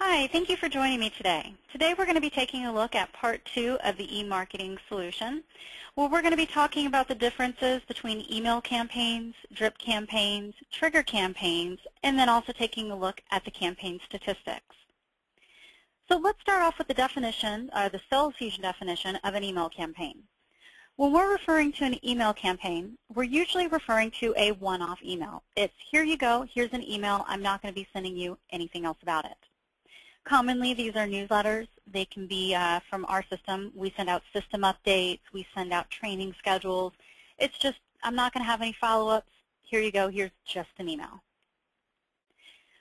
Hi, thank you for joining me today. Today we're going to be taking a look at part 2 of the eMarketing solution, where we're going to be talking about the differences between email campaigns, drip campaigns, trigger campaigns, and then also taking a look at the campaign statistics. So let's start off with the definition, the Sales Fusion definition of an email campaign. When we're referring to an email campaign, we're usually referring to a one-off email. It's here you go, here's an email, I'm not going to be sending you anything else about it. Commonly, these are newsletters. They can be from our system. We send out system updates. We send out training schedules. It's just, I'm not going to have any follow-ups. Here you go. Here's just an email.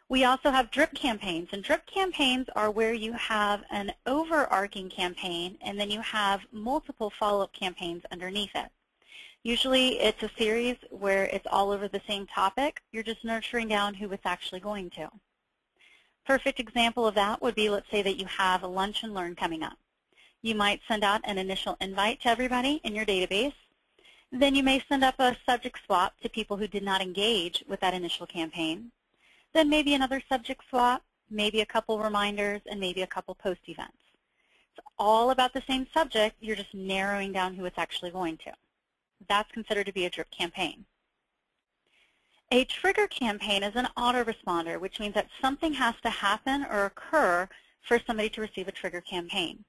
We also have drip campaigns, and drip campaigns are where you have an overarching campaign, and then you have multiple follow-up campaigns underneath it. Usually, it's a series where it's all over the same topic. You're just nurturing down who it's actually going to. Perfect example of that would be, let's say that you have a lunch and learn coming up. You might send out an initial invite to everybody in your database. Then you may send up a subject swap to people who did not engage with that initial campaign. Then maybe another subject swap, maybe a couple reminders, and maybe a couple post events. It's all about the same subject. You're just narrowing down who it's actually going to. That's considered to be a drip campaign. A trigger campaign is an autoresponder, which means that something has to happen or occur for somebody to receive a trigger campaign.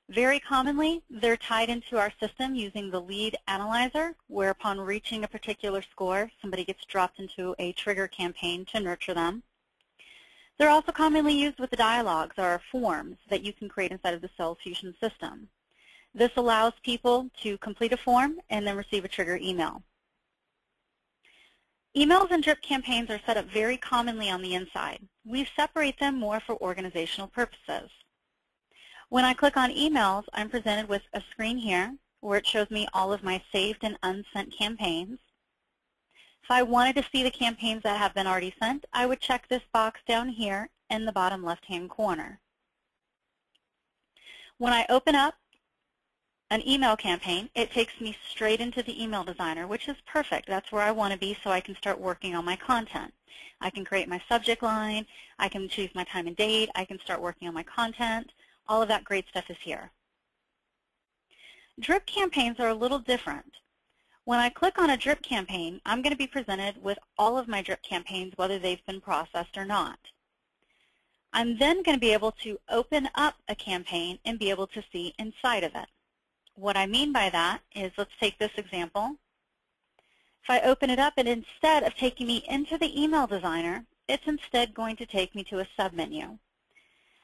Very commonly, they're tied into our system using the lead analyzer, where upon reaching a particular score, somebody gets dropped into a trigger campaign to nurture them. They're also commonly used with the dialogues or forms that you can create inside of the Sales Fusion system. This allows people to complete a form and then receive a trigger email. Emails and drip campaigns are set up very commonly on the inside. We separate them more for organizational purposes. When I click on emails, I'm presented with a screen here where it shows me all of my saved and unsent campaigns. If I wanted to see the campaigns that have been already sent, I would check this box down here in the bottom left-hand corner. When I open up an email campaign, it takes me straight into the email designer, which is perfect. That's where I want to be so I can start working on my content. I can create my subject line. I can choose my time and date. I can start working on my content. All of that great stuff is here. Drip campaigns are a little different. When I click on a drip campaign, I'm going to be presented with all of my drip campaigns, whether they've been processed or not. I'm then going to be able to open up a campaign and be able to see inside of it. What I mean by that is, let's take this example. If I open it up, and instead of taking me into the email designer, it's instead going to take me to a submenu.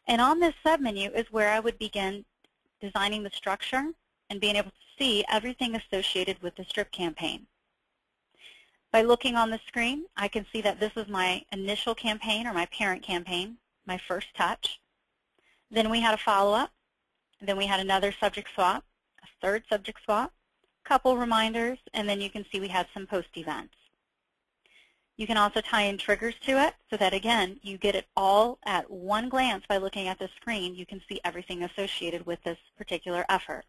And on this submenu is where I would begin designing the structure and being able to see everything associated with the drip campaign. By looking on the screen, I can see that this is my initial campaign or my parent campaign, my first touch. Then we had a follow-up. Then we had another subject swap, a third subject swap, couple reminders, and then you can see we had some post events. You can also tie in triggers to it so that, again, you get it all at one glance by looking at the screen. You can see everything associated with this particular effort.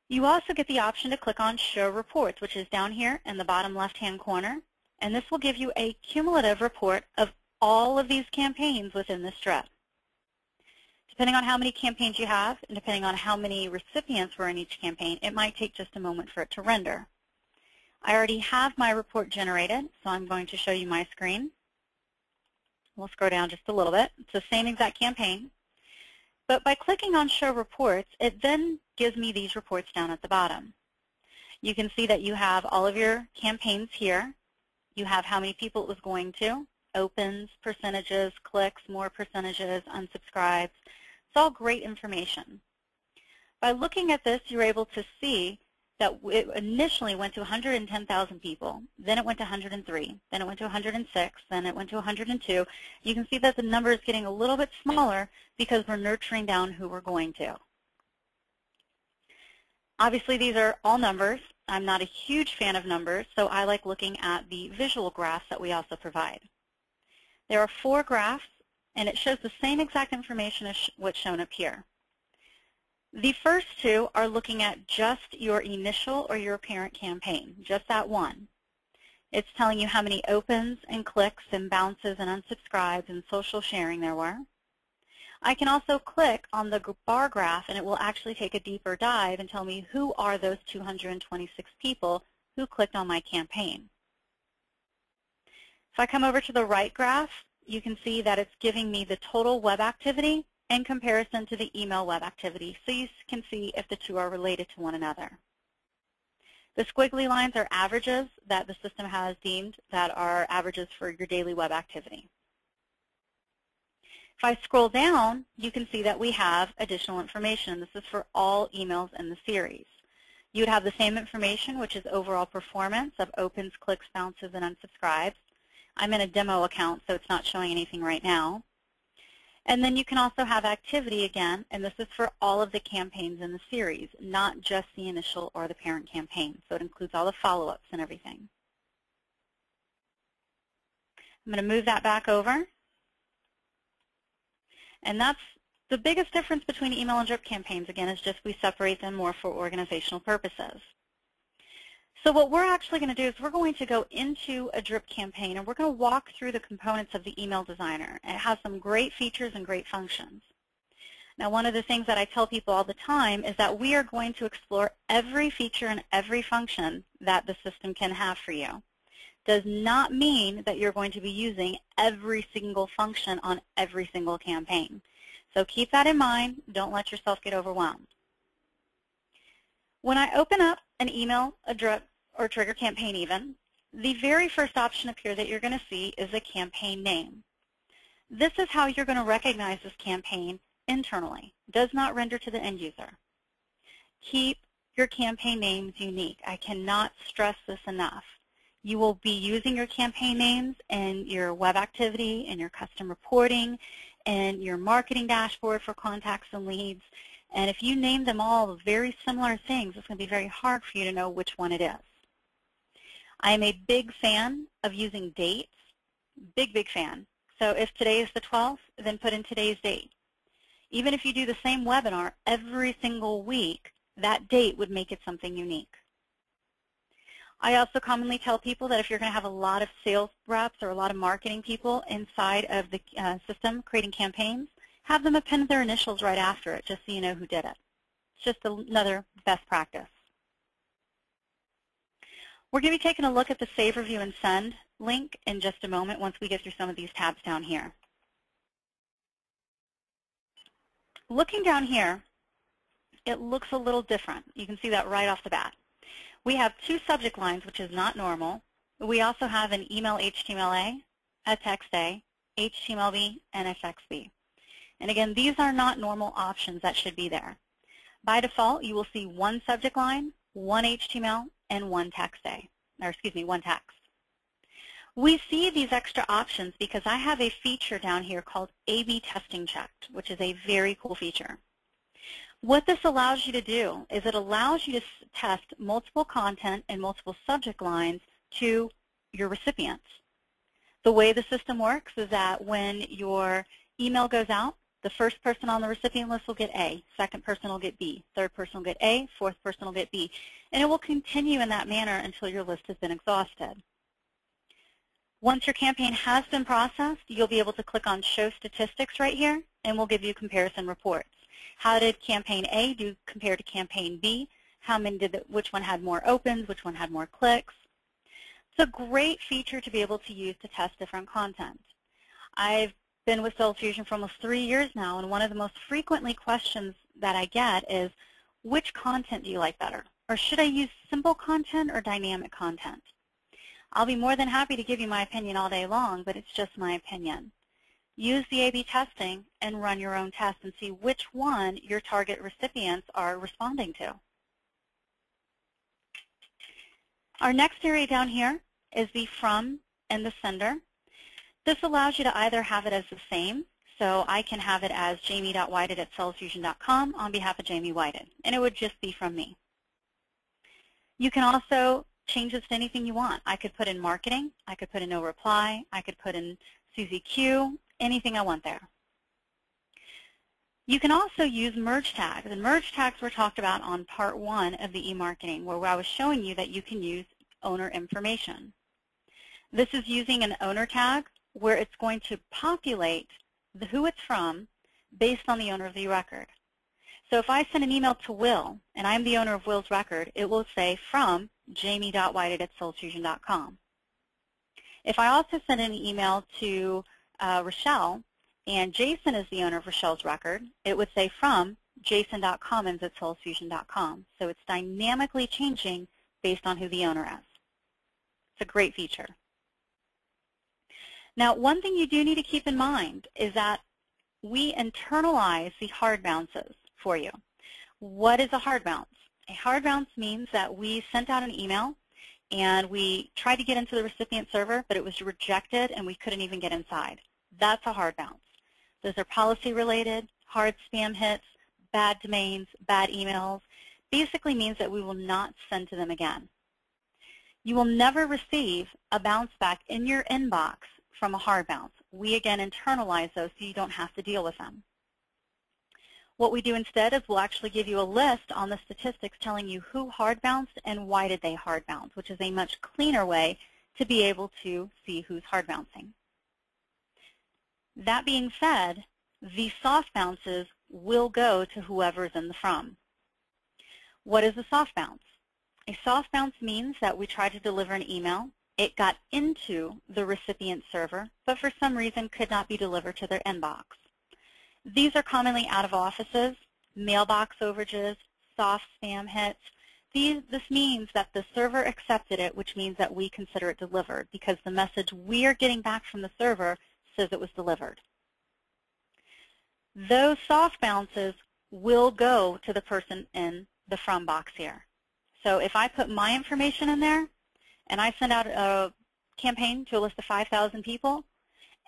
You also get the option to click on Show Reports, which is down here in the bottom left-hand corner, and this will give you a cumulative report of all of these campaigns within this strip. Depending on how many campaigns you have, and depending on how many recipients were in each campaign, it might take just a moment for it to render. I already have my report generated, so I'm going to show you my screen. We'll scroll down just a little bit. It's the same exact campaign. But by clicking on Show Reports, it then gives me these reports down at the bottom. You can see that you have all of your campaigns here. You have how many people it was going to, opens, percentages, clicks, more percentages, unsubscribes. It's all great information. By looking at this, you're able to see that it initially went to 110,000 people, then it went to 103, then it went to 106, then it went to 102. You can see that the number is getting a little bit smaller because we're nurturing down who we're going to. Obviously, these are all numbers. I'm not a huge fan of numbers, so I like looking at the visual graphs that we also provide. There are 4 graphs, and it shows the same exact information as what's shown up here. The first 2 are looking at just your initial or your parent campaign, just that one. It's telling you how many opens and clicks and bounces and unsubscribes and social sharing there were. I can also click on the bar graph and it will actually take a deeper dive and tell me who are those 226 people who clicked on my campaign. If I come over to the right graph, you can see that it's giving me the total web activity in comparison to the email web activity, so you can see if the two are related to one another. The squiggly lines are averages that the system has deemed that are averages for your daily web activity. If I scroll down, you can see that we have additional information. This is for all emails in the series. You would have the same information, which is overall performance of opens, clicks, bounces, and unsubscribes. I'm in a demo account, so it's not showing anything right now. And then you can also have activity again, and this is for all of the campaigns in the series, not just the initial or the parent campaign. So it includes all the follow-ups and everything. I'm going to move that back over. And that's the biggest difference between email and drip campaigns, again, is just we separate them more for organizational purposes. So what we're actually going to do is we're going to go into a drip campaign and we're going to walk through the components of the email designer. It has some great features and great functions. Now, one of the things that I tell people all the time is that we are going to explore every feature and every function that the system can have for you. Does not mean that you're going to be using every single function on every single campaign. So keep that in mind. Don't let yourself get overwhelmed. When I open up an email, a drip, or trigger campaign even, the very first option up here that you're going to see is a campaign name. This is how you're going to recognize this campaign internally. It does not render to the end user. Keep your campaign names unique. I cannot stress this enough. You will be using your campaign names in your web activity, in your custom reporting, and your marketing dashboard for contacts and leads. And if you name them all very similar things, it's going to be very hard for you to know which one it is. I am a big fan of using dates, big fan. So if today is the 12th, then put in today's date. Even if you do the same webinar every single week, that date would make it something unique. I also commonly tell people that if you're going to have a lot of sales reps or a lot of marketing people inside of the system creating campaigns, have them append their initials right after it, just so you know who did it. It's just another best practice. We're going to be taking a look at the Save, Review, and Send link in just a moment once we get through some of these tabs down here. Looking down here, it looks a little different. You can see that right off the bat. We have two subject lines, which is not normal. We also have an email HTML-A, a text A, HTML-B, and a text B. And again, these are not normal options that should be there. By default, you will see one subject line, one HTML, and one text A, or excuse me, one text. We see these extra options because I have a feature down here called A/B testing checked, which is a very cool feature. What this allows you to do is it allows you to test multiple content and multiple subject lines to your recipients. The way the system works is that when your email goes out, the first person on the recipient list will get A, second person will get B, third person will get A, fourth person will get B, and it will continue in that manner until your list has been exhausted. Once your campaign has been processed, you'll be able to click on Show Statistics right here, and we'll give you comparison reports. How did campaign A do compared to campaign B? How many which one had more opens, which one had more clicks? It's a great feature to be able to use to test different content. I've been with SalesFusion for almost 3 years now, and one of the most frequently questions that I get is, which content do you like better? Or should I use simple content or dynamic content? I'll be more than happy to give you my opinion all day long, but it's just my opinion. Use the A/B testing and run your own test and see which one your target recipients are responding to. Our next area down here is the From and the Sender. This allows you to either have it as the same, so I can have it as jamie.whited@salesfusion.com on behalf of Jamie Whited, and it would just be from me. You can also change this to anything you want. I could put in marketing, I could put in no reply, I could put in Susie Q, anything I want there. You can also use merge tags, and merge tags were talked about on part 1 of the eMarketing, where I was showing you that you can use owner information. This is using an owner tag where it's going to populate who it's from based on the owner of the record. So if I send an email to Will, and I'm the owner of Will's record, it will say from jamie.whited@soulfusion.com. If I also send an email to Rochelle, and Jason is the owner of Rochelle's record, it would say from jason.commons@soulfusion.com. So it's dynamically changing based on who the owner is. It's a great feature. Now, one thing you do need to keep in mind is that we internalize the hard bounces for you. What is a hard bounce? A hard bounce means that we sent out an email and we tried to get into the recipient server, but it was rejected and we couldn't even get inside. That's a hard bounce. Those are policy-related, hard spam hits, bad domains, bad emails. Basically means that we will not send to them again. You will never receive a bounce back in your inbox from a hard bounce. We, again, internalize those so you don't have to deal with them. What we do instead is we'll actually give you a list on the statistics telling you who hard bounced and why did they hard bounce, which is a much cleaner way to be able to see who's hard bouncing. That being said, the soft bounces will go to whoever's in the from. What is a soft bounce? A soft bounce means that we tried to deliver an email. It got into the recipient server, but for some reason could not be delivered to their inbox. These are commonly out of offices, mailbox overages, soft spam hits. This means that the server accepted it, which means that we consider it delivered because the message we are getting back from the server says it was delivered. Those soft bounces will go to the person in the from box here. So if I put my information in there and I send out a campaign to a list of 5,000 people,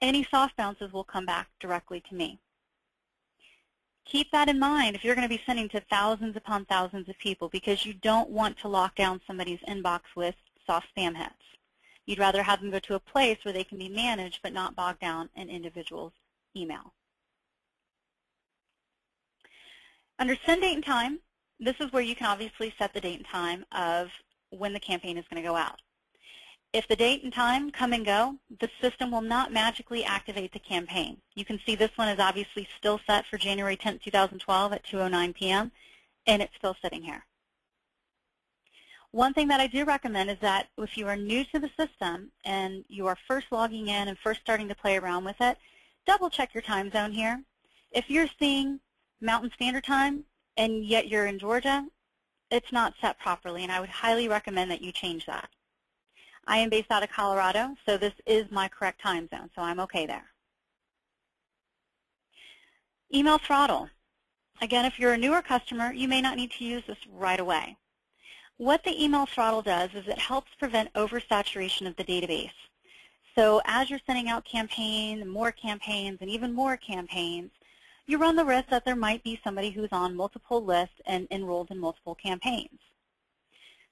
any soft bounces will come back directly to me. Keep that in mind if you're going to be sending to thousands upon thousands of people because you don't want to lock down somebody's inbox with soft spam hits. You'd rather have them go to a place where they can be managed but not bogged down in individuals' email. Under send date and time, this is where you can obviously set the date and time of when the campaign is going to go out. If the date and time come and go, the system will not magically activate the campaign. You can see this one is obviously still set for January 10th, 2012 at 2:09 p.m., and it's still sitting here. One thing that I do recommend is that if you are new to the system and you are first logging in and first starting to play around with it, double check your time zone here. If you're seeing Mountain Standard Time and yet you're in Georgia, it's not set properly, and I would highly recommend that you change that. I am based out of Colorado, so this is my correct time zone, so I'm okay there. Email throttle. Again, if you're a newer customer, you may not need to use this right away. What the email throttle does is it helps prevent oversaturation of the database. So as you're sending out campaigns, and even more campaigns, you run the risk that there might be somebody who's on multiple lists and enrolled in multiple campaigns.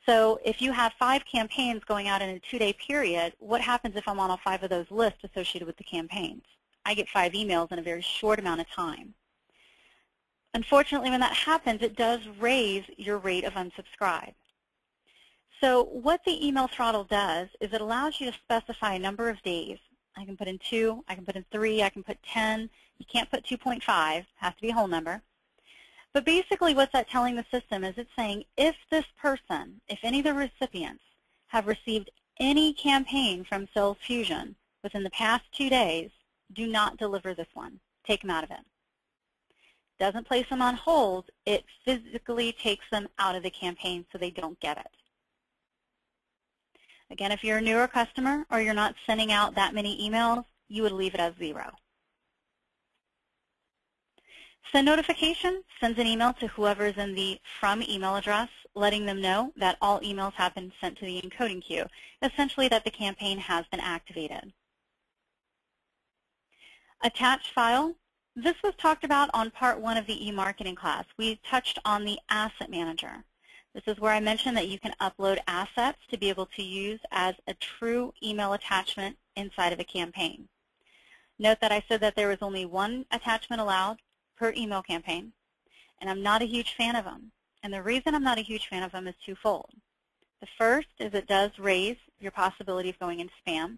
So if you have 5 campaigns going out in a 2-day period, what happens if I'm on all 5 of those lists associated with the campaigns? I get 5 emails in a very short amount of time. Unfortunately, when that happens, it does raise your rate of unsubscribe. So what the email throttle does is it allows you to specify a number of days. I can put in 2, I can put in 3, I can put 10. You can't put 2.5, it has to be a whole number. But basically what's that telling the system is it's saying if this person, if any of the recipients have received any campaign from SalesFusion within the past 2 days, do not deliver this one. Take them out of it. Doesn't place them on hold, it physically takes them out of the campaign so they don't get it. Again, if you're a newer customer or you're not sending out that many emails, you would leave it as 0. Send notification sends an email to whoever is in the from email address, letting them know that all emails have been sent to the encoding queue, essentially that the campaign has been activated. Attached file. This was talked about on part 1 of the eMarketing class. We touched on the asset manager. This is where I mentioned that you can upload assets to be able to use as a true email attachment inside of a campaign. Note that I said that there was only 1 attachment allowed per email campaign, and I'm not a huge fan of them. And the reason I'm not a huge fan of them is twofold. The first is it does raise your possibility of going into spam.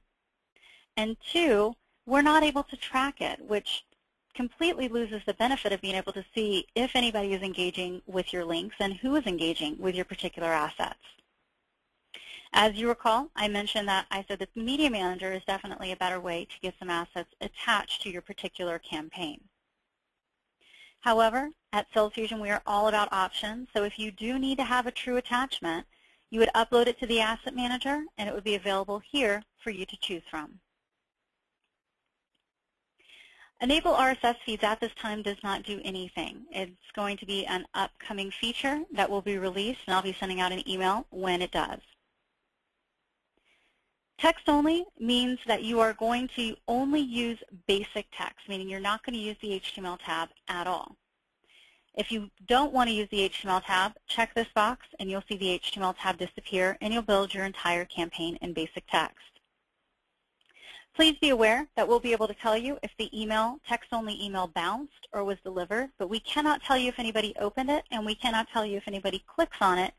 And two, we're not able to track it, which completely loses the benefit of being able to see if anybody is engaging with your links and who is engaging with your particular assets. As you recall, I mentioned that I said that the Media Manager is definitely a better way to get some assets attached to your particular campaign. However, at Sales Fusion, we are all about options, so if you do need to have a true attachment, you would upload it to the Asset Manager, and it would be available here for you to choose from. Enable RSS feeds at this time does not do anything. It's going to be an upcoming feature that will be released, and I'll be sending out an email when it does. Text only means that you are going to only use basic text, meaning you're not going to use the HTML tab at all. If you don't want to use the HTML tab, check this box and you'll see the HTML tab disappear and you'll build your entire campaign in basic text. Please be aware that we'll be able to tell you if the text-only email bounced or was delivered, but we cannot tell you if anybody opened it and we cannot tell you if anybody clicks on it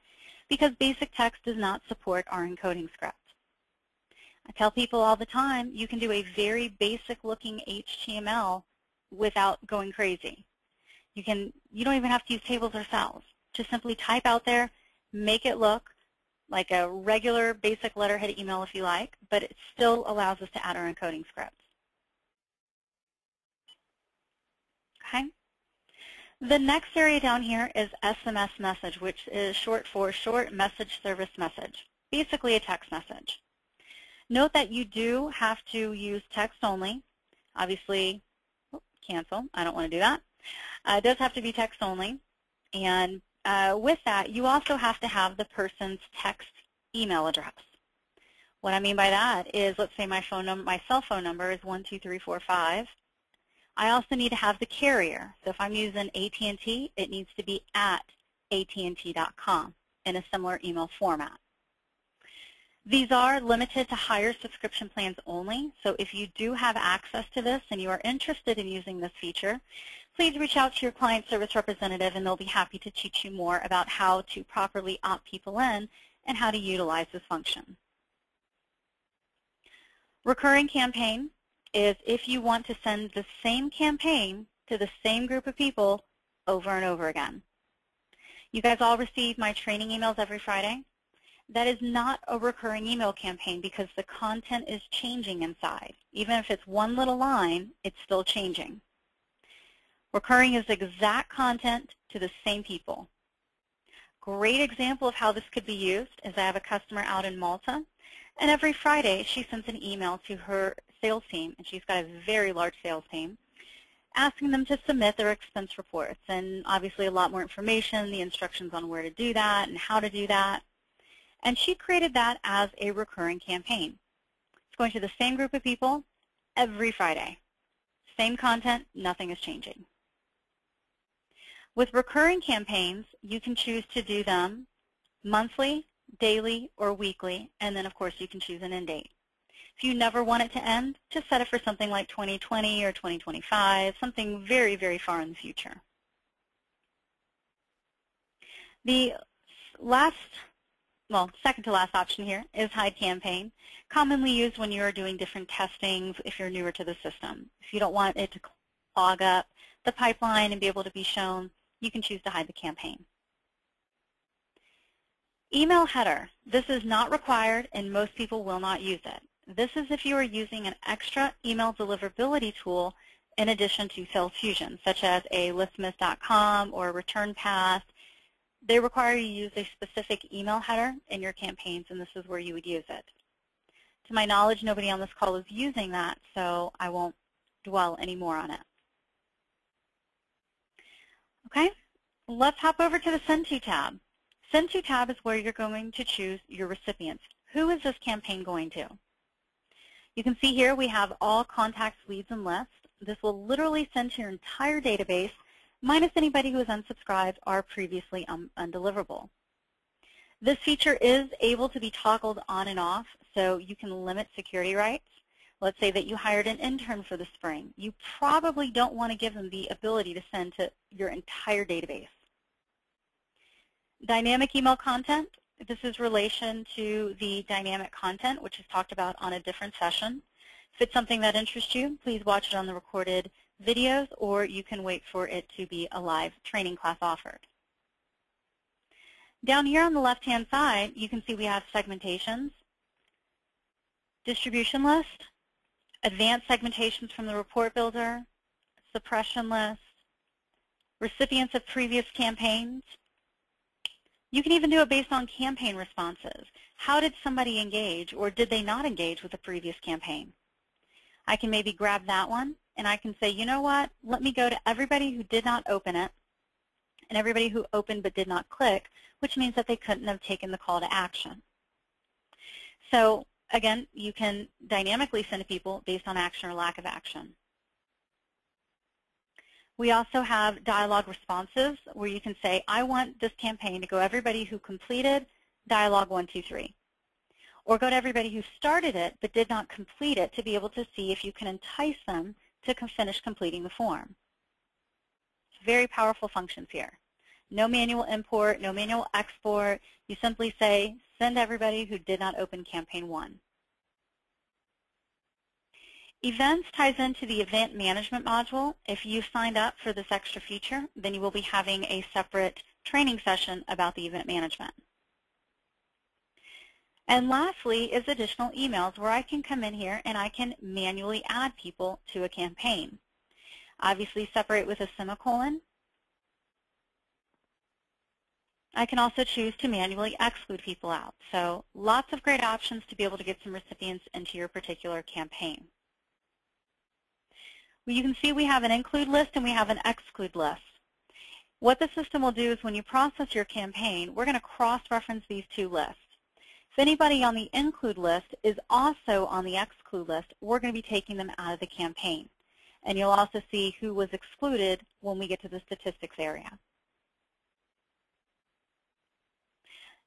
because basic text does not support our encoding script. I tell people all the time, you can do a very basic-looking HTML without going crazy. You don't even have to use tables or cells. Just simply type out there, make it look like a regular basic letterhead email if you like, but it still allows us to add our encoding script. Okay. The next area down here is SMS message, which is short for Short Message Service Message, basically a text message. Note that you do have to use text only. Obviously, cancel. I don't want to do that. It does have to be text only. And with that, you also have to have the person's text email address. What I mean by that is, let's say my cell phone number is 12345. I also need to have the carrier. So if I'm using AT&T, it needs to be at AT&T.com in a similar email format. These are limited to higher subscription plans only, so if you do have access to this and you are interested in using this feature, please reach out to your client service representative and they'll be happy to teach you more about how to properly opt people in and how to utilize this function. Recurring campaign is if you want to send the same campaign to the same group of people over and over again. You guys all receive my training emails every Friday. That is not a recurring email campaign because the content is changing inside. Even if it's one little line, it's still changing. Recurring is exact content to the same people. Great example of how this could be used is I have a customer out in Malta, and every Friday she sends an email to her sales team, and she's got a very large sales team, asking them to submit their expense reports, and obviously a lot more information, the instructions on where to do that and how to do that. And she created that as a recurring campaign. It's going to the same group of people every Friday. Same content, nothing is changing. With recurring campaigns, you can choose to do them monthly, daily, or weekly, and then of course you can choose an end date. If you never want it to end, just set it for something like 2020 or 2025, something very, very far in the future. The second to last option here is hide campaign, commonly used when you are doing different testing if you're newer to the system. If you don't want it to clog up the pipeline and be able to be shown, you can choose to hide the campaign. Email header. This is not required and most people will not use it. This is if you are using an extra email deliverability tool in addition to Sales Fusion, such as a listmiss.com or a return path. They require you to use a specific email header in your campaigns, and this is where you would use it. To my knowledge, nobody on this call is using that, so I won't dwell any more on it. Okay, let's hop over to the Send To tab. Send To tab is where you're going to choose your recipients. Who is this campaign going to? You can see here we have all contacts, leads, and lists. This will literally send to your entire database, minus anybody who is unsubscribed or previously undeliverable. This feature is able to be toggled on and off, so you can limit security rights. Let's say that you hired an intern for the spring. You probably don't want to give them the ability to send to your entire database. Dynamic email content. This is relation to the dynamic content, which is talked about on a different session. If it's something that interests you, please watch it on the recorded videos, or you can wait for it to be a live training class offered. Down here on the left-hand side, you can see we have segmentations, distribution list, advanced segmentations from the report builder, suppression list, recipients of previous campaigns. You can even do it based on campaign responses. How did somebody engage, or did they not engage with the previous campaign? I can maybe grab that one, and I can say, you know what, let me go to everybody who did not open it, and everybody who opened but did not click, which means that they couldn't have taken the call to action. So again, you can dynamically send to people based on action or lack of action. We also have dialogue responses where you can say, I want this campaign to go everybody who completed dialogue 1, 2, 3. Or go to everybody who started it but did not complete it to be able to see if you can entice them to finish completing the form. Very powerful functions here. No manual import, no manual export. You simply say, send everybody who did not open campaign 1. Events ties into the event management module. If you've signed up for this extra feature, then you will be having a separate training session about the event management. And lastly is additional emails, where I can come in here and I can manually add people to a campaign. Obviously separate with a semicolon. I can also choose to manually exclude people out. So lots of great options to be able to get some recipients into your particular campaign. Well, you can see we have an include list and we have an exclude list. What the system will do is when you process your campaign, we're going to cross-reference these two lists. If anybody on the include list is also on the exclude list, we're going to be taking them out of the campaign. And you'll also see who was excluded when we get to the statistics area.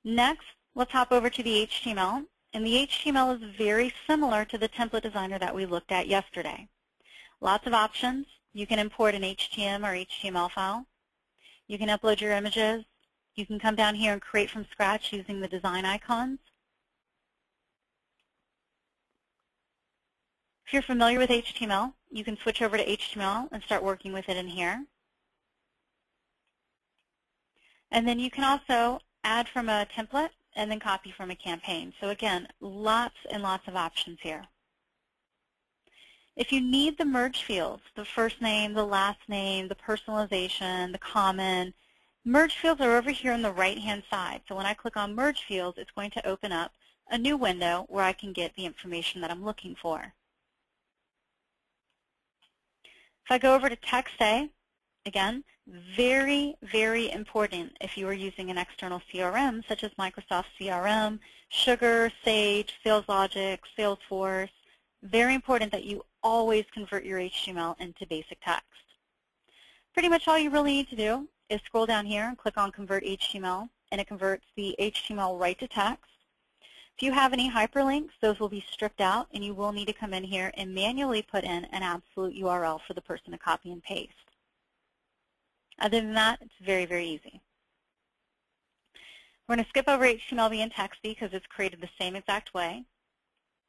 Next, let's hop over to the HTML. And the HTML is very similar to the template designer that we looked at yesterday. Lots of options. You can import an HTML or HTML file. You can upload your images. You can come down here and create from scratch using the design icons. If you're familiar with HTML, you can switch over to HTML and start working with it in here. And then you can also add from a template and then copy from a campaign. So again, lots and lots of options here. If you need the merge fields, the first name, the last name, the personalization, the comment, merge fields are over here on the right-hand side. So when I click on merge fields, it's going to open up a new window where I can get the information that I'm looking for. If I go over to text A, again, very, very important if you are using an external CRM such as Microsoft CRM, Sugar, Sage, SalesLogic, Salesforce. Very important that you always convert your HTML into basic text. Pretty much all you really need to do is scroll down here and click on Convert HTML, and it converts the HTML right to text. If you have any hyperlinks, those will be stripped out, and you will need to come in here and manually put in an absolute URL for the person to copy and paste. Other than that, it's very, very easy. We're going to skip over HTML and text because it's created the same exact way,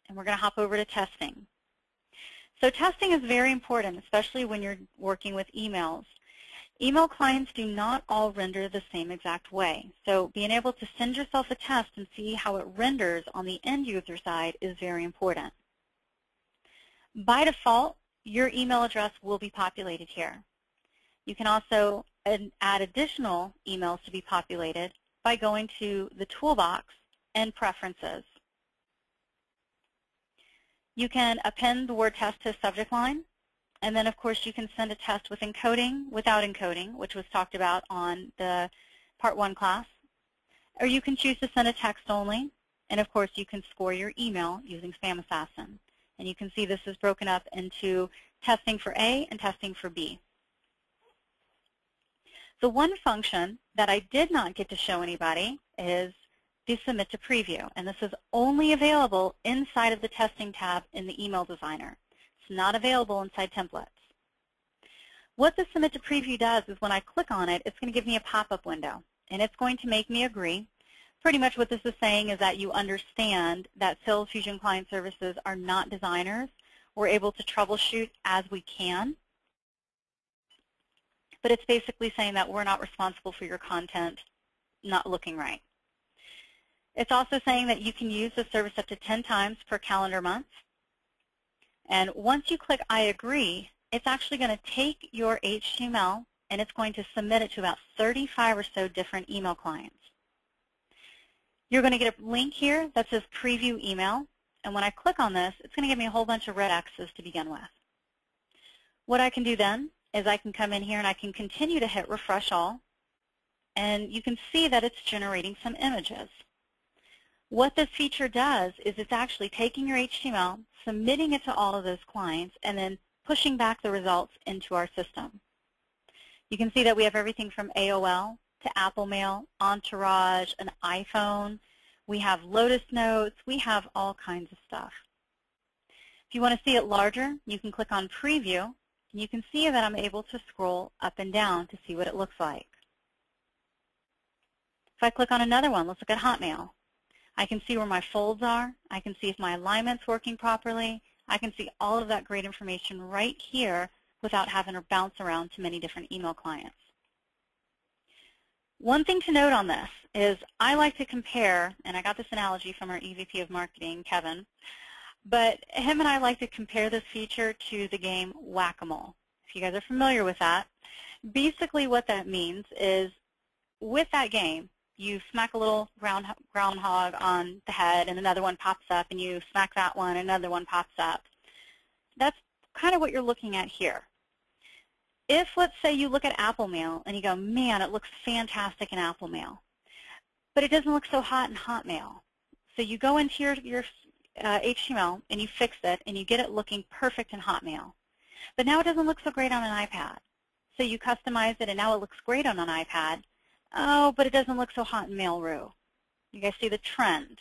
and we're going to hop over to testing. So testing is very important, especially when you're working with emails. Email clients do not all render the same exact way. So being able to send yourself a test and see how it renders on the end user side is very important. By default, your email address will be populated here. You can also add additional emails to be populated by going to the toolbox and preferences. You can append the word test to a subject line, and then of course you can send a test with encoding, without encoding, which was talked about on the Part 1 class. Or you can choose to send a text only, and of course you can score your email using Spam Assassin. And you can see this is broken up into testing for A and testing for B. The one function that I did not get to show anybody is the Submit to Preview, and this is only available inside of the Testing tab in the Email Designer. It's not available inside Templates. What the Submit to Preview does is when I click on it, it's going to give me a pop-up window, and it's going to make me agree Pretty much what this is saying is that you understand that Sales Fusion Client Services are not designers. We're able to troubleshoot as we can, but it's basically saying that we're not responsible for your content not looking right. It's also saying that you can use the service up to 10 times per calendar month. And once you click I agree, it's actually going to take your HTML and it's going to submit it to about 35 or so different email clients. You're going to get a link here that says preview email. And when I click on this, it's going to give me a whole bunch of red X's to begin with. What I can do then is I can come in here and I can continue to hit refresh all. And you can see that it's generating some images. What this feature does is it's actually taking your HTML, submitting it to all of those clients, and then pushing back the results into our system. You can see that we have everything from AOL to Apple Mail, Entourage, an iPhone. We have Lotus Notes. We have all kinds of stuff. If you want to see it larger, you can click on Preview, and you can see that I'm able to scroll up and down to see what it looks like. If I click on another one, let's look at Hotmail. I can see where my folds are. I can see if my alignment's working properly. I can see all of that great information right here without having to bounce around to many different email clients. One thing to note on this is I like to compare, and I got this analogy from our EVP of Marketing, Kevin, but him and I like to compare this feature to the game Whack-A-Mole. If you guys are familiar with that, basically what that means is with that game, you smack a little groundhog on the head and another one pops up, and you smack that one and another one pops up. That's kind of what you're looking at here. If, let's say, you look at Apple Mail and you go, man, it looks fantastic in Apple Mail, but it doesn't look so hot in Hotmail. So you go into your HTML and you fix it and you get it looking perfect in Hotmail. But now it doesn't look so great on an iPad. So you customize it and now it looks great on an iPad. Oh, but it doesn't look so hot in Mail.ru. You guys see the trend.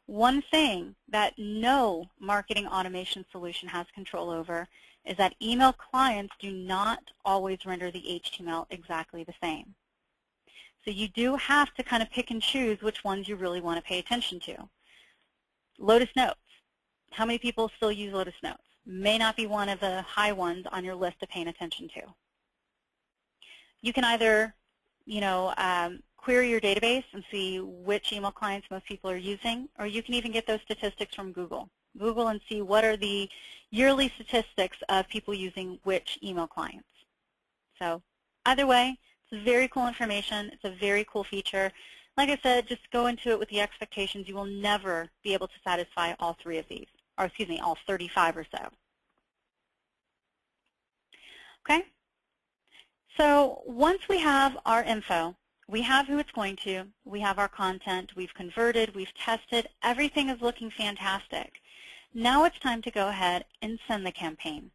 One thing that no marketing automation solution has control over is that email clients do not always render the HTML exactly the same. So you do have to kind of pick and choose which ones you really want to pay attention to. Lotus Notes. How many people still use Lotus Notes? May not be one of the high ones on your list of paying attention to. You can either query your database and see which email clients most people are using, or you can even get those statistics from Google. Google and see what are the yearly statistics of people using which email clients. So either way, it's very cool information. It's a very cool feature. Like I said, just go into it with the expectations you will never be able to satisfy all three of these, or excuse me, all 35 or so. Okay? So once we have our info, we have who it's going to, we have our content, we've converted, we've tested, everything is looking fantastic. Now it's time to go ahead and send the campaign.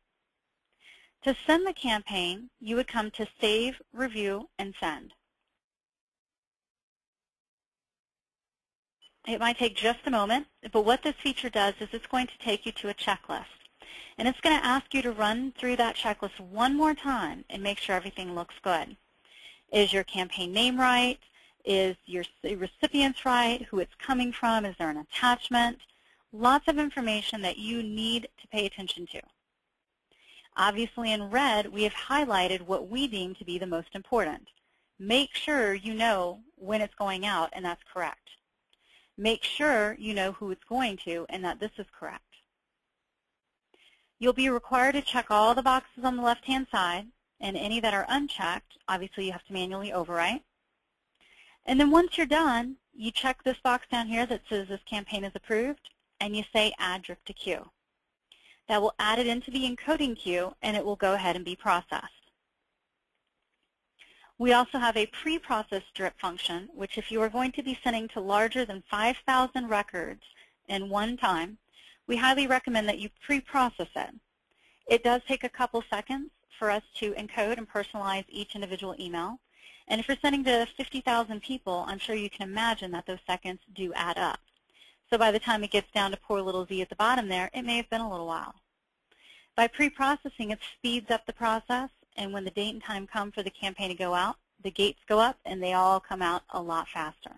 To send the campaign, you would come to Save, Review, and Send. It might take just a moment, but what this feature does is it's going to take you to a checklist. And it's going to ask you to run through that checklist one more time and make sure everything looks good. Is your campaign name right? Is your recipients right? Who it's coming from? Is there an attachment? Lots of information that you need to pay attention to. Obviously in red, we have highlighted what we deem to be the most important. Make sure you know when it's going out and that's correct. Make sure you know who it's going to and that this is correct. You'll be required to check all the boxes on the left-hand side, and any that are unchecked, obviously you have to manually overwrite. And then once you're done, you check this box down here that says this campaign is approved, and you say Add Drip to Queue. That will add it into the encoding queue, and it will go ahead and be processed. We also have a pre-processed drip function, which if you are going to be sending to larger than 5,000 records in one time, we highly recommend that you pre-process it. It does take a couple seconds for us to encode and personalize each individual email. And if you're sending to 50,000 people, I'm sure you can imagine that those seconds do add up. So by the time it gets down to poor little Z at the bottom there, it may have been a little while. By pre-processing, it speeds up the process, and when the date and time come for the campaign to go out, the gates go up and they all come out a lot faster.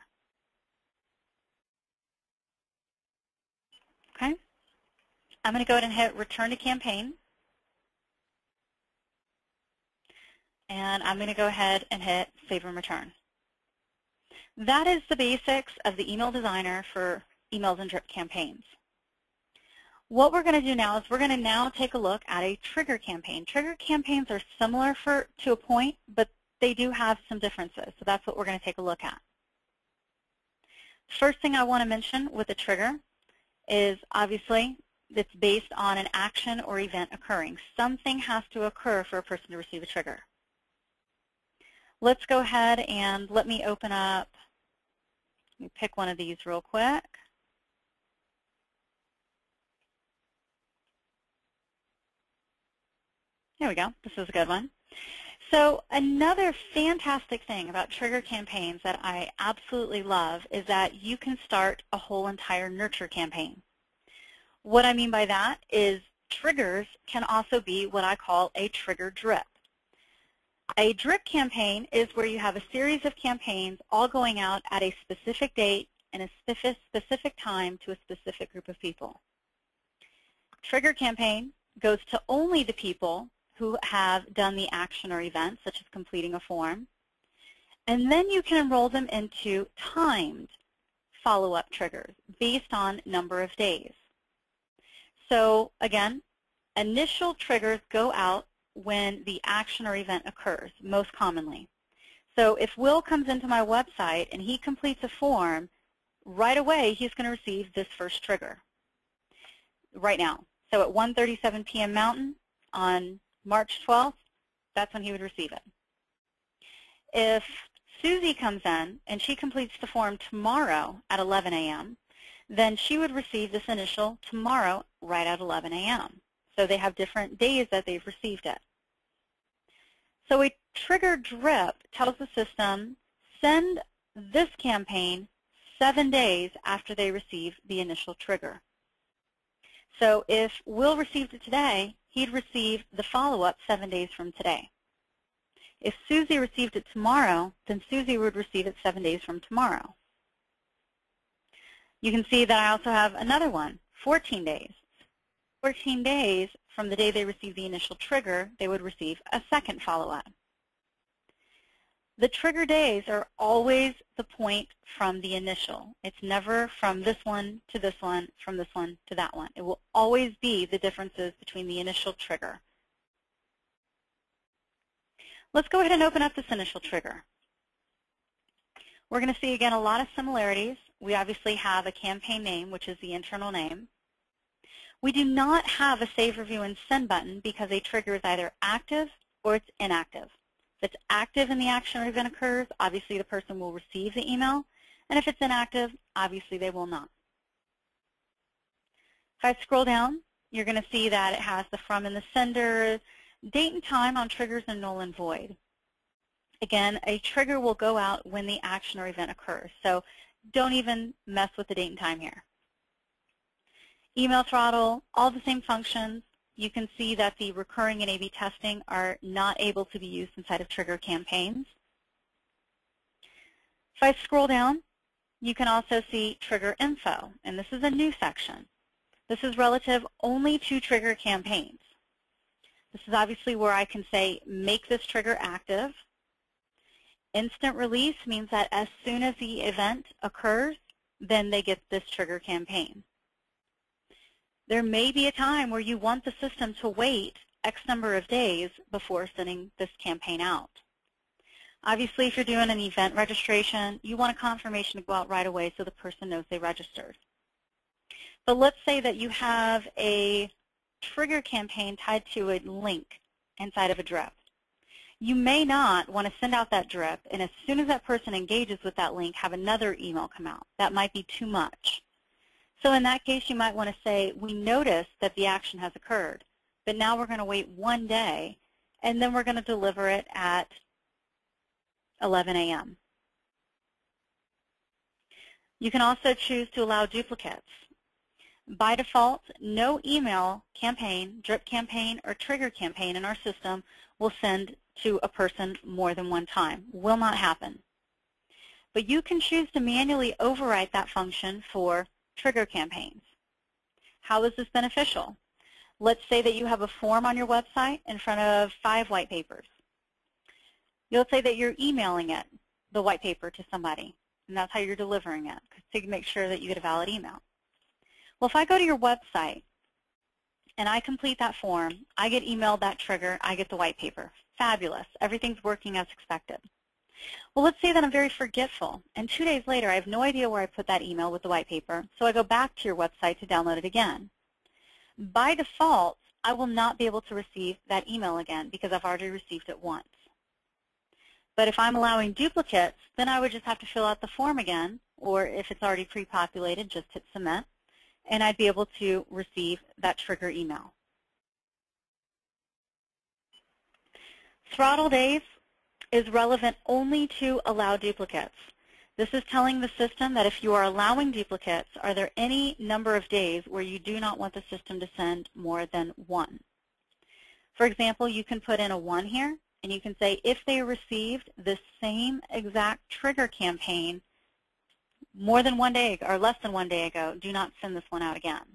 Okay. I'm going to go ahead and hit Return to Campaign. And I'm going to go ahead and hit Save and Return. That is the basics of the Email Designer for emails and drip campaigns. What we're going to do now is we're going to now take a look at a trigger campaign. Trigger campaigns are similar to a point, but they do have some differences. So that's what we're going to take a look at. First thing I want to mention with a trigger is obviously it's based on an action or event occurring. Something has to occur for a person to receive a trigger. Let's go ahead and let me open up, let me pick one of these real quick. There we go. This is a good one. So another fantastic thing about trigger campaigns that I absolutely love is that you can start a whole entire nurture campaign. What I mean by that is triggers can also be what I call a trigger drip. A drip campaign is where you have a series of campaigns all going out at a specific date and a specific time to a specific group of people. Trigger campaign goes to only the people who have done the action or event, such as completing a form, and then you can enroll them into timed follow-up triggers based on number of days. So again, initial triggers go out when the action or event occurs, most commonly. So if Will comes into my website and he completes a form, right away he's going to receive this first trigger right now. So at 1:37 p.m. Mountain on March 12th, that's when he would receive it. If Susie comes in and she completes the form tomorrow at 11 a.m., then she would receive this initial tomorrow right at 11 a.m. So they have different days that they've received it. So a trigger drip tells the system, send this campaign 7 days after they receive the initial trigger. So if Will received it today, he'd receive the follow-up 7 days from today. If Susie received it tomorrow, then Susie would receive it 7 days from tomorrow. You can see that I also have another one, 14 days. 14 days from the day they received the initial trigger, they would receive a second follow-up. The trigger days are always the point from the initial. It's never from this one to this one, from this one to that one. It will always be the differences between the initial trigger. Let's go ahead and open up this initial trigger. We're going to see, again, a lot of similarities. We obviously have a campaign name, which is the internal name. We do not have a Save, Review, and Send button because a trigger is either active or it's inactive. If it's active and the action or event occurs, obviously the person will receive the email. And if it's inactive, obviously they will not. If I scroll down, you're going to see that it has the from and the sender, date and time on triggers, and null and void. Again, a trigger will go out when the action or event occurs. So don't even mess with the date and time here. Email throttle, all the same functions. You can see that the recurring and A/B testing are not able to be used inside of trigger campaigns. If I scroll down, you can also see trigger info, and this is a new section. This is relative only to trigger campaigns. This is obviously where I can say, make this trigger active. Instant release means that as soon as the event occurs, then they get this trigger campaign. There may be a time where you want the system to wait X number of days before sending this campaign out. Obviously, if you're doing an event registration, you want a confirmation to go out right away so the person knows they registered. But let's say that you have a trigger campaign tied to a link inside of a drip. You may not want to send out that drip, and as soon as that person engages with that link, have another email come out. That might be too much. So in that case, you might want to say, we noticed that the action has occurred, but now we're going to wait 1 day, and then we're going to deliver it at 11 a.m. You can also choose to allow duplicates. By default, no email campaign, drip campaign, or trigger campaign in our system will send to a person more than one time. Will not happen. But you can choose to manually overwrite that function for trigger campaigns. How is this beneficial? Let's say that you have a form on your website in front of 5 white papers. You'll say that you're emailing it, the white paper, to somebody, and that's how you're delivering it, to make sure that you get a valid email. Well, if I go to your website and I complete that form, I get emailed that trigger, I get the white paper. Fabulous. Everything's working as expected. Well, let's say that I'm very forgetful, and 2 days later I have no idea where I put that email with the white paper, so I go back to your website to download it again. By default, I will not be able to receive that email again because I've already received it once. But if I'm allowing duplicates, then I would just have to fill out the form again, or if it's already pre-populated, just hit submit, and I'd be able to receive that trigger email. Throttle days is relevant only to allow duplicates. This is telling the system that if you are allowing duplicates, are there any number of days where you do not want the system to send more than 1. For example, you can put in a 1 here, and you can say if they received the same exact trigger campaign more than 1 day or less than 1 day ago, do not send this one out again.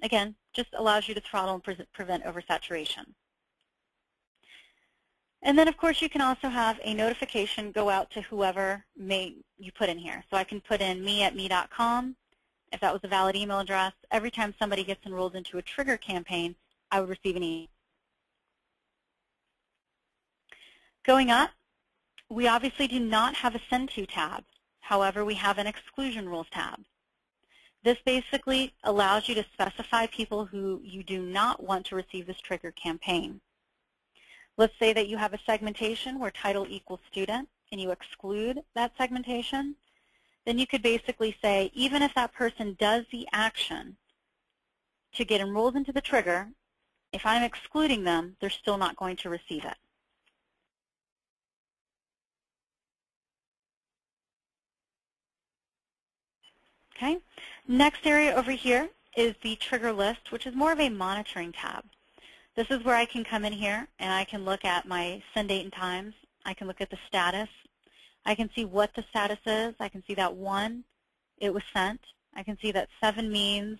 Again, just allows you to throttle and prevent oversaturation. And then, of course, you can also have a notification go out to whoever you put in here. So I can put in me@me.com. If that was a valid email address, every time somebody gets enrolled into a trigger campaign, I would receive an email. Going up, we obviously do not have a Send To tab. However, we have an Exclusion Rules tab. This basically allows you to specify people who you do not want to receive this trigger campaign. Let's say that you have a segmentation where title equals student, and you exclude that segmentation. Then you could basically say, even if that person does the action to get enrolled into the trigger, if I'm excluding them, they're still not going to receive it. Okay. Next area over here is the trigger list, which is more of a monitoring tab. This is where I can come in here and I can look at my send date and times. I can look at the status. I can see what the status is. I can see that 1, it was sent. I can see that 7 means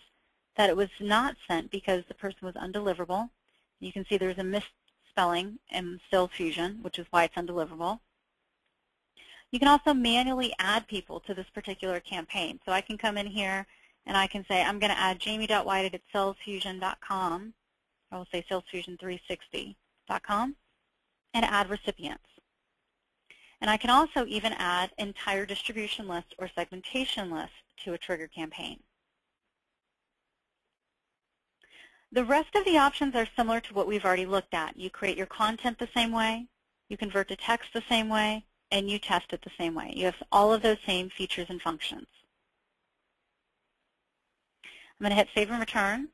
that it was not sent because the person was undeliverable. You can see there's a misspelling in Sales Fusion, which is why it's undeliverable. You can also manually add people to this particular campaign. So I can come in here and I can say I'm going to add jamie.whited@salesfusion.com. I will say salesfusion360.com and add recipients. And I can also even add entire distribution lists or segmentation lists to a trigger campaign. The rest of the options are similar to what we've already looked at. You create your content the same way, you convert to text the same way, and you test it the same way. You have all of those same features and functions. I'm going to hit Save and Return.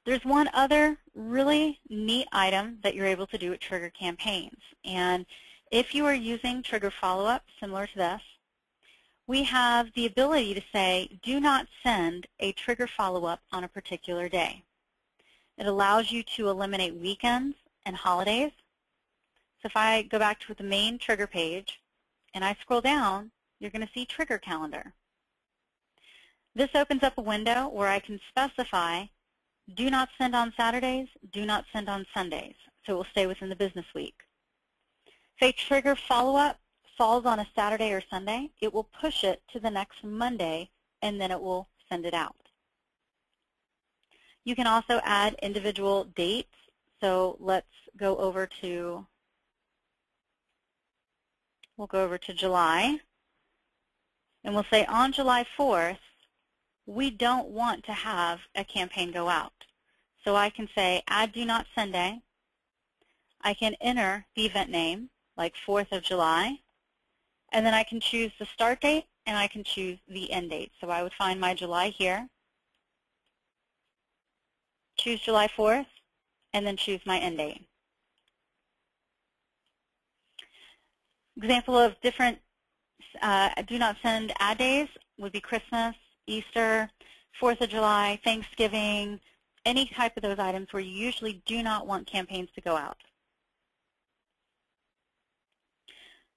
There's one other really neat item that you're able to do with trigger campaigns. And if you are using trigger follow-up similar to this, we have the ability to say, do not send a trigger follow-up on a particular day. It allows you to eliminate weekends and holidays. So if I go back to the main trigger page and I scroll down, you're going to see Trigger Calendar. This opens up a window where I can specify do not send on Saturdays, do not send on Sundays, so it will stay within the business week. If a trigger follow-up falls on a Saturday or Sunday, it will push it to the next Monday, and then it will send it out. You can also add individual dates, so let's go over to, we'll go over to July, and we'll say on July 4th, we don't want to have a campaign go out. So I can say add do not send day. I can enter the event name, like 4th of July, and then I can choose the start date and I can choose the end date. So I would find my July here, choose July 4th, and then choose my end date. Example of different do not send ad days would be Christmas, Easter, 4th of July, Thanksgiving, any type of those items where you usually do not want campaigns to go out.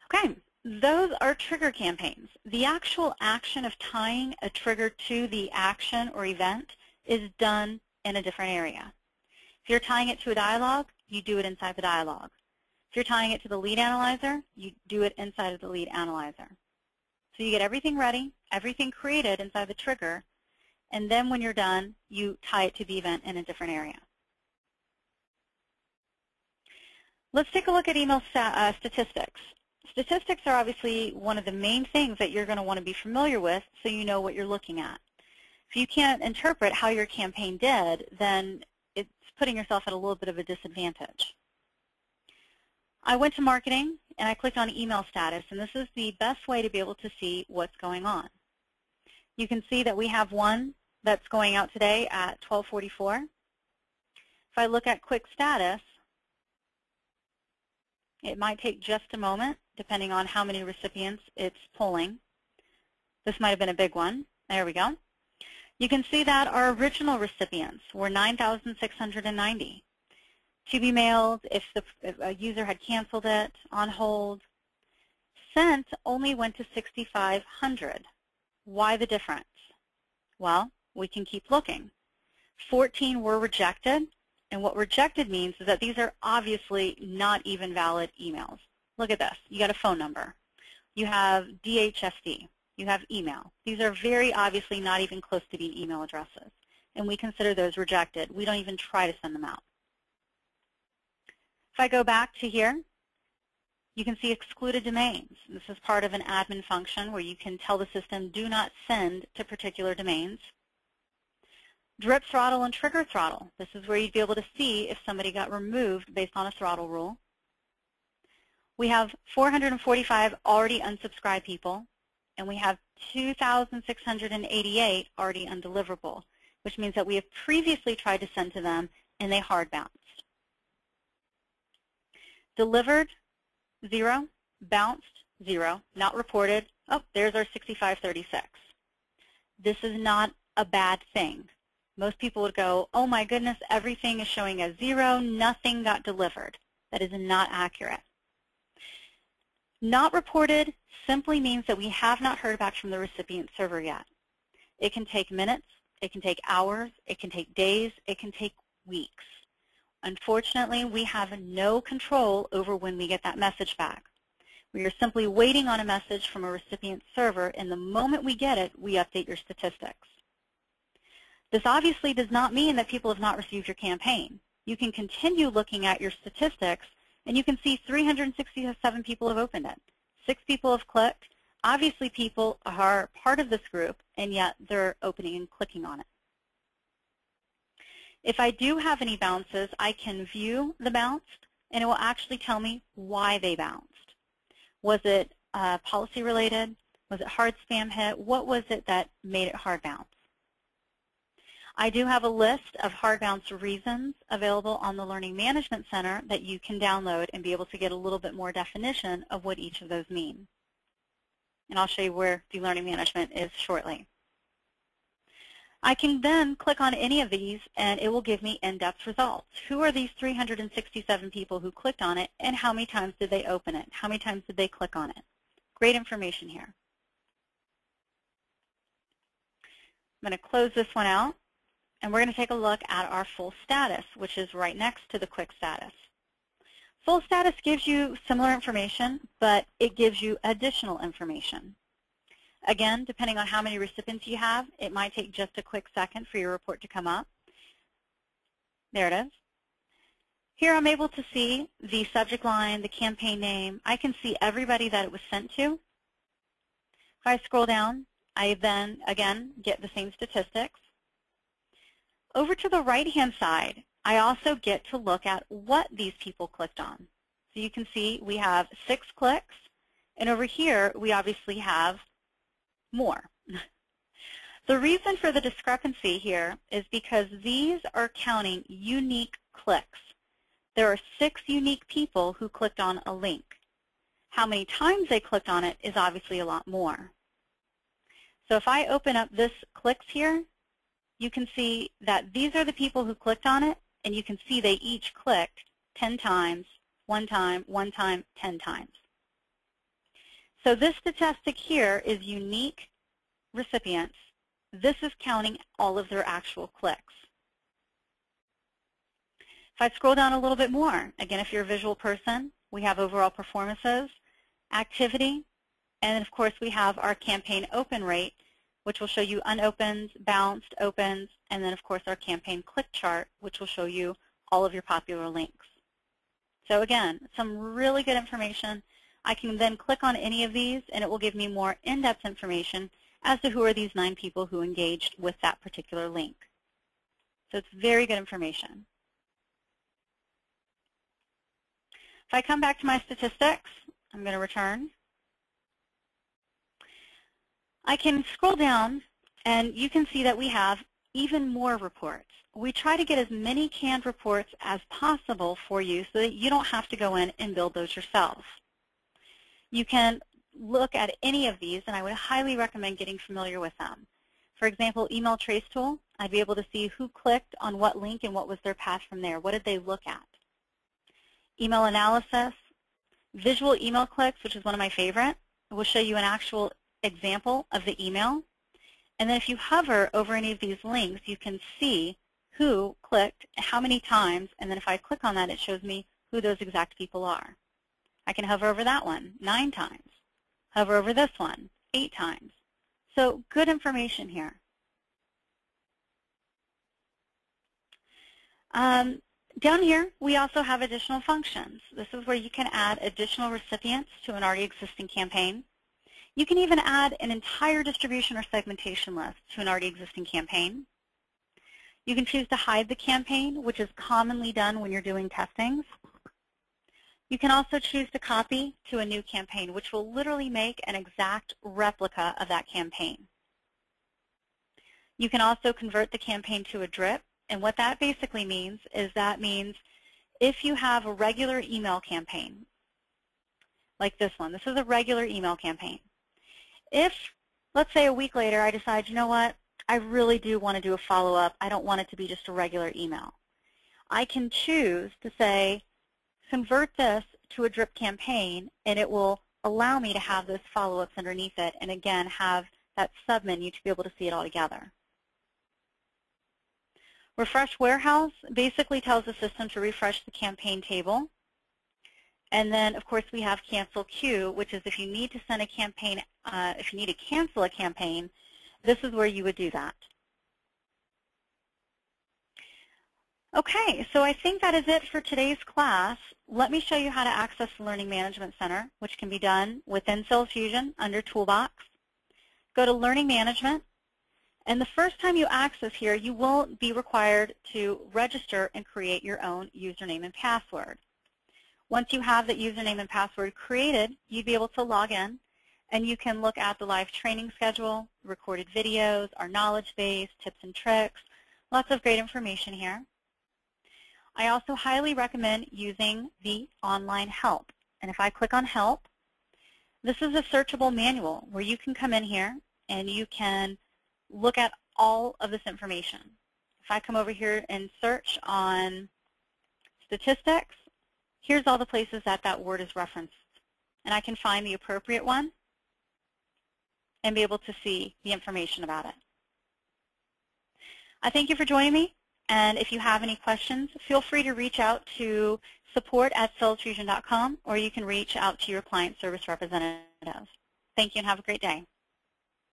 Okay, Those are trigger campaigns. The actual action of tying a trigger to the action or event is done in a different area. If you're tying it to a dialogue, you do it inside the dialogue. If you're tying it to the lead analyzer, you do it inside of the lead analyzer. So you get everything ready, everything created inside the trigger, and then when you're done, you tie it to the event in a different area. Let's take a look at email statistics. Statistics are obviously one of the main things that you're going to want to be familiar with so you know what you're looking at. If you can't interpret how your campaign did, then it's putting yourself at a little bit of a disadvantage. I went to marketing and I clicked on email status, and this is the best way to be able to see what's going on. You can see that we have one that's going out today at 12:44. If I look at quick status, it might take just a moment, depending on how many recipients it's pulling. This might have been a big one. There we go. You can see that our original recipients were 9,690. To be mailed, if a user had canceled it, on hold. Sent only went to 6,500. Why the difference? Well, we can keep looking. 14 were rejected. And what rejected means is that these are obviously not even valid emails. Look at this. You got a phone number. You have DHSD. You have email. These are very obviously not even close to being email addresses. And we consider those rejected. We don't even try to send them out. If I go back to here, you can see excluded domains. This is part of an admin function where you can tell the system, do not send to particular domains. Drip throttle and trigger throttle. This is where you'd be able to see if somebody got removed based on a throttle rule. We have 445 already unsubscribed people, and we have 2,688 already undeliverable, which means that we have previously tried to send to them and they hard bounced. Delivered, 0. Bounced, 0. Not reported. Oh, there's our 6536. This is not a bad thing. Most people would go, oh my goodness, everything is showing as 0, nothing got delivered. That is not accurate. Not reported simply means that we have not heard back from the recipient server yet. It can take minutes, it can take hours, it can take days, it can take weeks. Unfortunately, we have no control over when we get that message back. We are simply waiting on a message from a recipient server, and the moment we get it, we update your statistics. This obviously does not mean that people have not received your campaign. You can continue looking at your statistics, and you can see 367 people have opened it. 6 people have clicked. Obviously, people are part of this group, and yet they're opening and clicking on it. If I do have any bounces, I can view the bounced, and it will actually tell me why they bounced. Was it policy related? Was it hard spam hit? What was it that made it hard bounce? I do have a list of hard bounce reasons available on the Learning Management Center that you can download and be able to get a little bit more definition of what each of those mean. And I'll show you where the Learning Management is shortly. I can then click on any of these and it will give me in-depth results. Who are these 367 people who clicked on it, and how many times did they open it? How many times did they click on it? Great information here. I'm going to close this one out. And we're going to take a look at our full status, which is right next to the quick status. Full status gives you similar information, but it gives you additional information. Again, depending on how many recipients you have, it might take just a quick second for your report to come up. There it is. Here I'm able to see the subject line, the campaign name. I can see everybody that it was sent to. If I scroll down, I then, again, get the same statistics. Over to the right-hand side, I also get to look at what these people clicked on. So you can see we have 6 clicks, and over here we obviously have more. The reason for the discrepancy here is because these are counting unique clicks. There are 6 unique people who clicked on a link. How many times they clicked on it is obviously a lot more. So if I open up this clicks here, you can see that these are the people who clicked on it, and you can see they each clicked 10 times, 1 time, 1 time, 10 times. So this statistic here is unique recipients. This is counting all of their actual clicks. If I scroll down a little bit more, again, if you're a visual person, we have overall performances, activity, and then of course we have our campaign open rate, which will show you unopens, bounced, opens, and then of course our campaign click chart, which will show you all of your popular links. So again, some really good information. I can then click on any of these and it will give me more in-depth information as to who are these 9 people who engaged with that particular link. So it's very good information. If I come back to my statistics, I'm going to return. I can scroll down and you can see that we have even more reports. We try to get as many canned reports as possible for you so that you don't have to go in and build those yourself. You can look at any of these, and I would highly recommend getting familiar with them. For example, email trace tool, I'd be able to see who clicked on what link and what was their path from there. What did they look at? Email analysis, visual email clicks, which is one of my favorite. It will show you an actual example of the email. And then if you hover over any of these links, you can see who clicked, how many times, and then if I click on that, it shows me who those exact people are. I can hover over that one 9 times. Hover over this one 8 times. So good information here. Down here, we also have additional functions. This is where you can add additional recipients to an already existing campaign. You can even add an entire distribution or segmentation list to an already existing campaign. You can choose to hide the campaign, which is commonly done when you're doing testings. You can also choose to copy to a new campaign, which will literally make an exact replica of that campaign. You can also convert the campaign to a drip, and what that basically means is that means if you have a regular email campaign, like this one, this is a regular email campaign. If, let's say a week later, I decide, you know what, I really do want to do a follow-up. I don't want it to be just a regular email. I can choose to say, convert this to a drip campaign, and it will allow me to have those follow-ups underneath it, and again, have that submenu to be able to see it all together. Refresh Warehouse basically tells the system to refresh the campaign table. And then, of course, we have Cancel Queue, which is if you need to send a campaign, if you need to cancel a campaign, this is where you would do that. Okay, so I think that is it for today's class. Let me show you how to access the Learning Management Center, which can be done within SalesFusion under Toolbox. Go to Learning Management, and the first time you access here, you will be required to register and create your own username and password. Once you have that username and password created, you'd be able to log in, and you can look at the live training schedule, recorded videos, our knowledge base, tips and tricks, lots of great information here. I also highly recommend using the online help. And if I click on help, this is a searchable manual where you can come in here and you can look at all of this information. If I come over here and search on statistics, here's all the places that that word is referenced. And I can find the appropriate one and be able to see the information about it. I thank you for joining me. And if you have any questions, feel free to reach out to support@salesfusion.com, or you can reach out to your client service representative. Thank you and have a great day.